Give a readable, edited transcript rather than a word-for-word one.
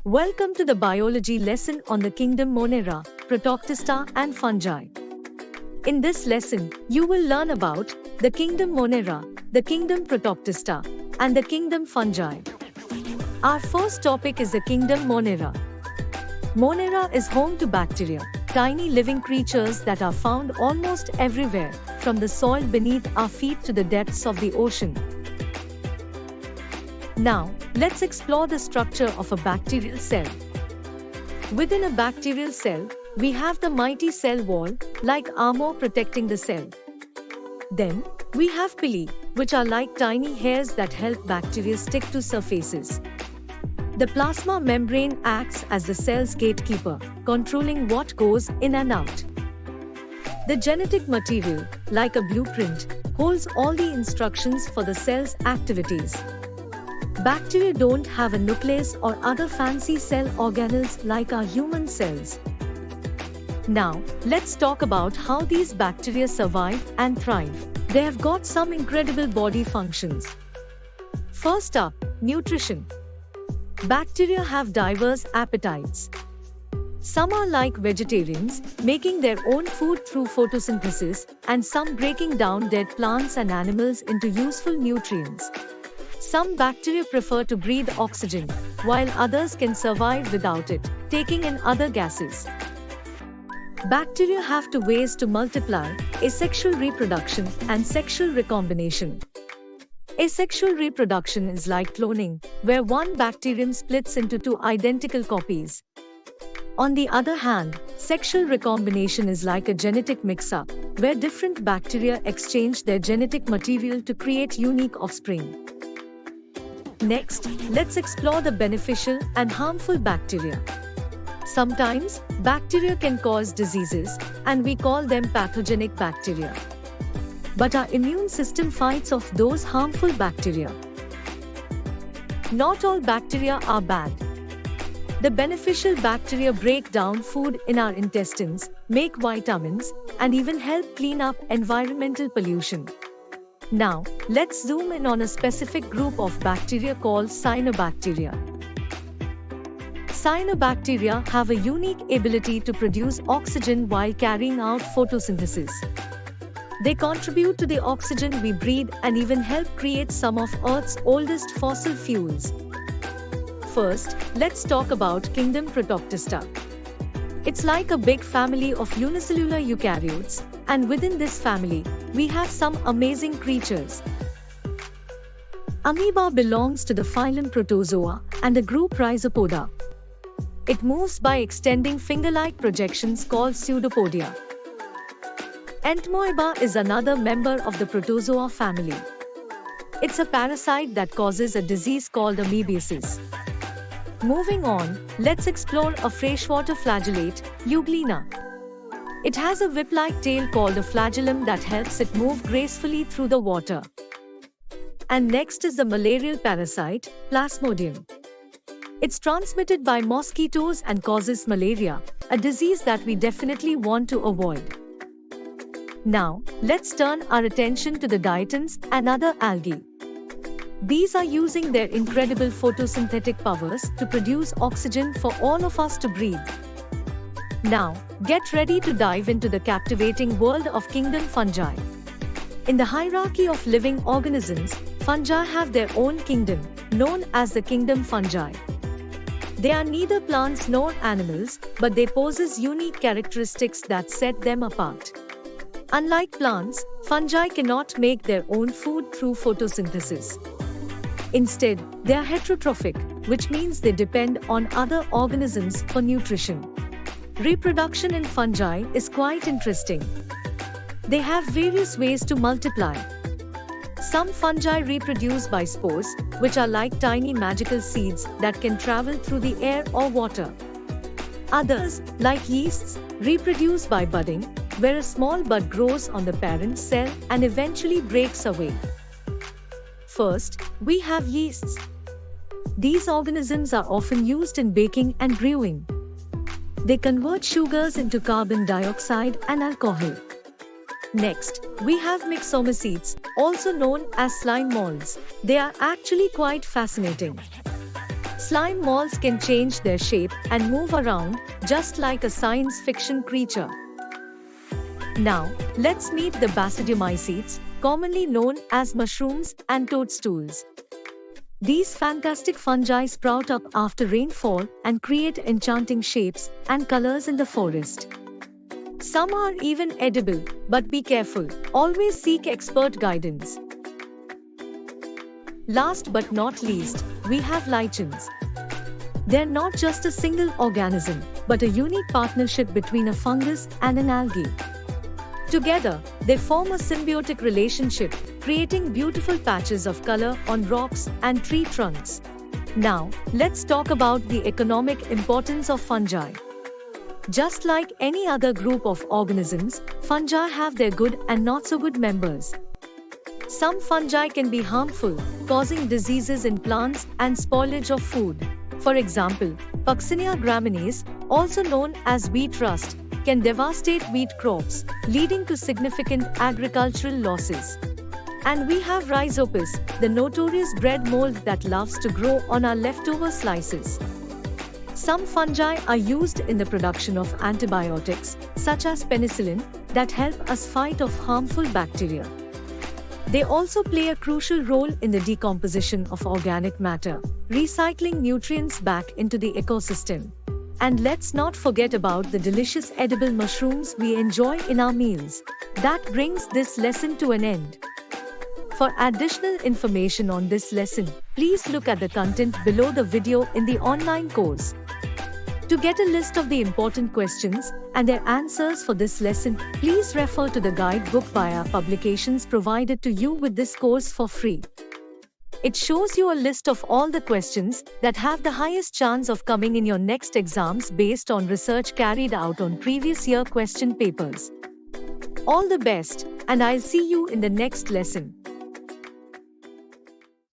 Welcome to the biology lesson on the Kingdom Monera, Protoctista and Fungi. In this lesson, you will learn about the Kingdom Monera, the Kingdom Protoctista, and the Kingdom Fungi. Our first topic is the Kingdom Monera. Monera is home to bacteria, tiny living creatures that are found almost everywhere, from the soil beneath our feet to the depths of the ocean. Now, let's explore the structure of a bacterial cell. Within a bacterial cell, we have the mighty cell wall, like armor protecting the cell. Then, we have pili, which are like tiny hairs that help bacteria stick to surfaces. The plasma membrane acts as the cell's gatekeeper, controlling what goes in and out. The genetic material, like a blueprint, holds all the instructions for the cell's activities. Bacteria don't have a nucleus or other fancy cell organelles like our human cells. Now, let's talk about how these bacteria survive and thrive. They have got some incredible body functions. First up, nutrition. Bacteria have diverse appetites. Some are like vegetarians, making their own food through photosynthesis, and some breaking down dead plants and animals into useful nutrients. Some bacteria prefer to breathe oxygen, while others can survive without it, taking in other gases. Bacteria have two ways to multiply: asexual reproduction and sexual recombination. Asexual reproduction is like cloning, where one bacterium splits into two identical copies. On the other hand, sexual recombination is like a genetic mix-up, where different bacteria exchange their genetic material to create unique offspring. Next, let's explore the beneficial and harmful bacteria. Sometimes, bacteria can cause diseases, and we call them pathogenic bacteria. But our immune system fights off those harmful bacteria. Not all bacteria are bad. The beneficial bacteria break down food in our intestines, make vitamins, and even help clean up environmental pollution. Now, let's zoom in on a specific group of bacteria called cyanobacteria. Cyanobacteria have a unique ability to produce oxygen while carrying out photosynthesis. They contribute to the oxygen we breathe and even help create some of Earth's oldest fossil fuels. First, let's talk about Kingdom Protoctista. It's like a big family of unicellular eukaryotes, and within this family, we have some amazing creatures. Amoeba belongs to the phylum Protozoa and the group Rhizopoda. It moves by extending finger-like projections called pseudopodia. Entamoeba is another member of the Protozoa family. It's a parasite that causes a disease called amoebiasis. Moving on, let's explore a freshwater flagellate, Euglena. It has a whip-like tail called a flagellum that helps it move gracefully through the water. And next is the malarial parasite, Plasmodium. It's transmitted by mosquitoes and causes malaria, a disease that we definitely want to avoid. Now, let's turn our attention to the diatoms and other algae. These are using their incredible photosynthetic powers to produce oxygen for all of us to breathe. Now, get ready to dive into the captivating world of Kingdom Fungi. In the hierarchy of living organisms, fungi have their own kingdom, known as the Kingdom Fungi. They are neither plants nor animals, but they possess unique characteristics that set them apart. Unlike plants, fungi cannot make their own food through photosynthesis. Instead, they are heterotrophic, which means they depend on other organisms for nutrition. Reproduction in fungi is quite interesting. They have various ways to multiply. Some fungi reproduce by spores, which are like tiny magical seeds that can travel through the air or water. Others, like yeasts, reproduce by budding, where a small bud grows on the parent cell and eventually breaks away. First, we have yeasts. These organisms are often used in baking and brewing. They convert sugars into carbon dioxide and alcohol. Next, we have myxomycetes, also known as slime molds. They are actually quite fascinating. Slime balls can change their shape and move around just like a science fiction creature. Now, let's meet the basidiomycetes, commonly known as mushrooms and toadstools. These fantastic fungi sprout up after rainfall and create enchanting shapes and colors in the forest. Some are even edible, but be careful. Always seek expert guidance. Last but not least, we have lichens. They're not just a single organism, but a unique partnership between a fungus and an algae. Together, they form a symbiotic relationship, creating beautiful patches of color on rocks and tree trunks. Now, let's talk about the economic importance of fungi. Just like any other group of organisms, fungi have their good and not so good members. Some fungi can be harmful, causing diseases in plants and spoilage of food. For example, Puccinia gramineae, also known as wheat rust, can devastate wheat crops, leading to significant agricultural losses. And we have Rhizopus, the notorious bread mold that loves to grow on our leftover slices. Some fungi are used in the production of antibiotics, such as penicillin, that help us fight off harmful bacteria. They also play a crucial role in the decomposition of organic matter, recycling nutrients back into the ecosystem. And let's not forget about the delicious edible mushrooms we enjoy in our meals. That brings this lesson to an end. For additional information on this lesson, please look at the content below the video in the online course. To get a list of the important questions and their answers for this lesson, please refer to the guidebook by our publications provided to you with this course for free. It shows you a list of all the questions that have the highest chance of coming in your next exams based on research carried out on previous year question papers. All the best, and I'll see you in the next lesson.